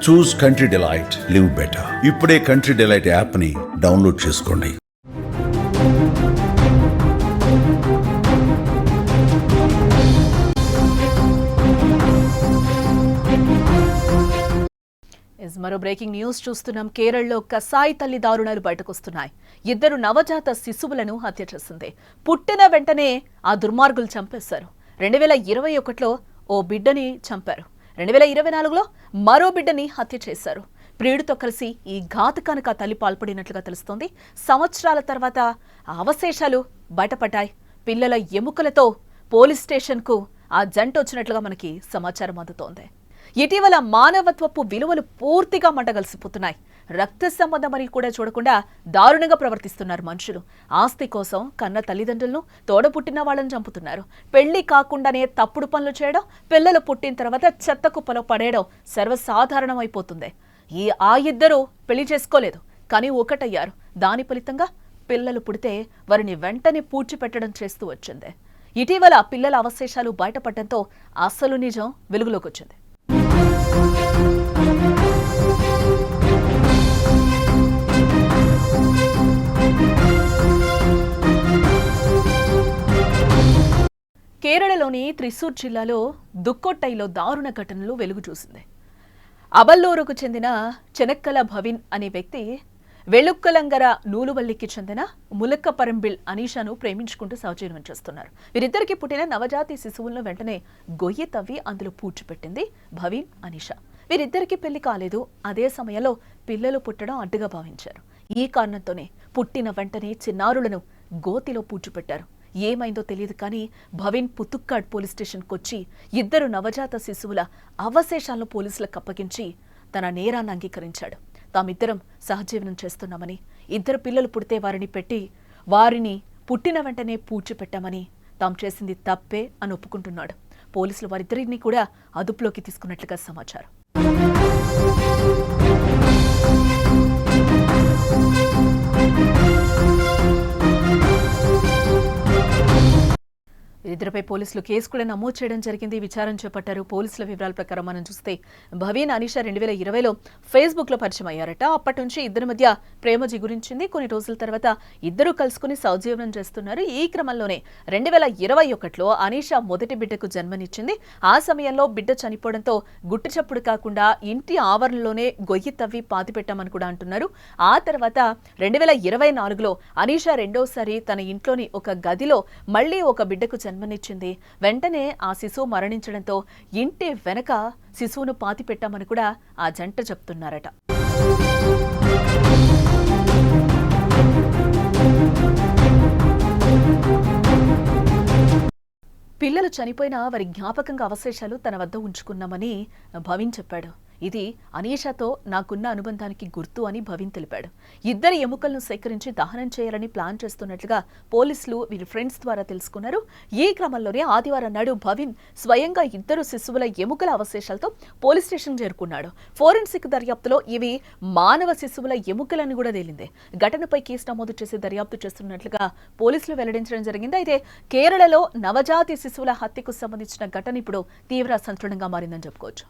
చూస్ country delight, live better. ఇప్పుడే country delight app ని download చేసుకోండి. మరో బ్రేకింగ్ న్యూస్ చూస్తున్నాం. కేరళలో కసాయి తల్లి దారుణాలు బయటకొస్తున్నాయి. 2 నవజాత శిశువులను హత్య చేసింది. పుట్టిన వెంటనే ఆ దుర్మార్గులు చంపేశారు. 2021లో ఓ బిడ్డని చంపారు. 2024లో మరో బిడ్డని హత్య చేశారు. ప్రియుడితో కలిసి ఈ ఘాతుకానికి ఆ తల్లి పాల్పడినట్లుగా తెలుస్తోంది. సంవత్సరాల తర్వాత ఆ అవశేషాలు బయటపడ్డాయి. పిల్లల ఎముకలతో పోలీస్ స్టేషన్కు ఆ జంట వచ్చినట్లుగా మనకి సమాచారం అందుతోంది. ఇటీవల మానవత్వపు విలువలు పూర్తిగా మంటగలిసిపోతున్నాయి. రక్త సంబంధమని కూడా చూడకుండా దారుణంగా ప్రవర్తిస్తున్నారు మనుషులు. ఆస్తి కోసం కన్న తల్లిదండ్రులను, తోడపుట్టిన వాళ్ళని చంపుతున్నారు. పెళ్లి కాకుండానే తప్పుడు పనులు చేయడం, పిల్లలు పుట్టిన తర్వాత చెత్త కుప్పలో పడేయడం సర్వసాధారణం అయిపోతుంది. ఆ ఇద్దరు పెళ్లి చేసుకోలేదు, కానీ ఒకటయ్యారు. దాని ఫలితంగా పిల్లలు పుడితే వారిని వెంటనే పూడ్చిపెట్టడం చేస్తూ వచ్చింది. ఇటీవల పిల్లల అవశేషాలు బయటపడటంతో అసలు నిజం వెలుగులోకి వచ్చింది. కేరళలోని త్రిశూర్ జిల్లాలో దుక్కొట్టైలో దారుణ ఘటనలు వెలుగు చూసింది. అబల్లూరుకు చెందిన చెనక్కల భవిన్ అనే వ్యక్తి వెలుక్కలంగర నూలువల్లికి చెందిన ములక్కపరంబిల్ అనీషాను ప్రేమించుకుంటూ సహజీవనం చేస్తున్నారు. వీరిద్దరికి పుట్టిన నవజాతి శిశువులను వెంటనే గొయ్యి తవ్వి అందులో పూడ్చిపెట్టింది భవిన్, అనీషా. వీరిద్దరికీ పెళ్లి కాలేదు. అదే సమయంలో పిల్లలు పుట్టడం అడ్డుగా భావించారు. ఈ కారణంతోనే పుట్టిన వెంటనే చిన్నారులను గోతిలో పూడ్చిపెట్టారు. ఏమైందో తెలియదు, కానీ భవిన్ పుతుక్కాడ్ పోలీస్ స్టేషన్కి వచ్చి 2 నవజాత శిశువుల అవశేషాలను పోలీసులకు అప్పగించి తన నేరాన్ని అంగీకరించాడు. తామిద్దరం సహజీవనం చేస్తున్నామని, 2 పిల్లలు పుడితే వారిని పుట్టిన వెంటనే పూడ్చిపెట్టామని, తాము చేసింది తప్పే అని ఒప్పుకుంటున్నాడు. పోలీసులు వారిద్దరిని కూడా అదుపులోకి తీసుకున్నట్లుగా సమాచారం. ఇద్దరిపై పోలీసులు కేసు కూడా నమోదు చేయడం జరిగింది. విచారణ చేపట్టారు. పోలీసుల వివరాల ప్రకారం మనం చూస్తే భవీన్, అనీషా 2020లో ఫేస్బుక్ లో పరిచయం అయ్యారట. అప్పటి నుంచి ఇద్దరి మధ్య ప్రేమ జిగురించింది. కొన్ని రోజుల తర్వాత ఇద్దరు కలుసుకుని సౌజీవనం చేస్తున్నారు. ఈ క్రమంలోనే 2021లో అనీషా మొదటి బిడ్డకు జన్మనిచ్చింది. ఆ సమయంలో బిడ్డ చనిపోవడంతో గుట్టు చప్పుడు కాకుండా ఇంటి ఆవరణలోనే గొయ్యి తవ్వి పాతిపెట్టామని కూడా అంటున్నారు. ఆ తర్వాత 2024లో అనీషా రెండోసారి తన ఇంట్లోని ఒక గదిలో మళ్లీ ఒక బిడ్డకు జన్మనిచ్చింది. వెంటనే ఆ శిశువు మరణించడంతో ఇంటి వెనక శిశువును పాతిపెట్టామని కూడా ఆ జంట చెప్తున్నారట. పిల్లలు చనిపోయినా వారి జ్ఞాపకంగా అవశేషాలు తన వద్ద ఉంచుకున్నామని భవిన్ చెప్పాడు. ఇది అనీషాతో నాకున్న అనుబంధానికి గుర్తు అని భవిన్ తెలిపాడు. ఇద్దరి ఎముకలను సేకరించి దహనం చేయాలని ప్లాన్ చేస్తున్నట్లుగా పోలీసులు వీరి ఫ్రెండ్స్ ద్వారా తెలుసుకున్నారు. ఈ క్రమంలోనే ఆదివారం నాడు భవిన్ స్వయంగా 2 శిశువుల ఎముకల అవశేషాలతో పోలీస్ స్టేషన్ చేరుకున్నాడు. ఫోరెన్సిక్ దర్యాప్తులో ఇవి మానవ శిశువుల ఎముకలని కూడా తేలింది. ఘటనపై కేసు నమోదు చేసి దర్యాప్తు చేస్తున్నట్లుగా పోలీసులు వెల్లడించడం జరిగింది. అయితే కేరళలో నవజాతి శిశువుల హత్యకు సంబంధించిన ఘటన ఇప్పుడు తీవ్ర సంచలనంగా మారిందని చెప్పుకోవచ్చు.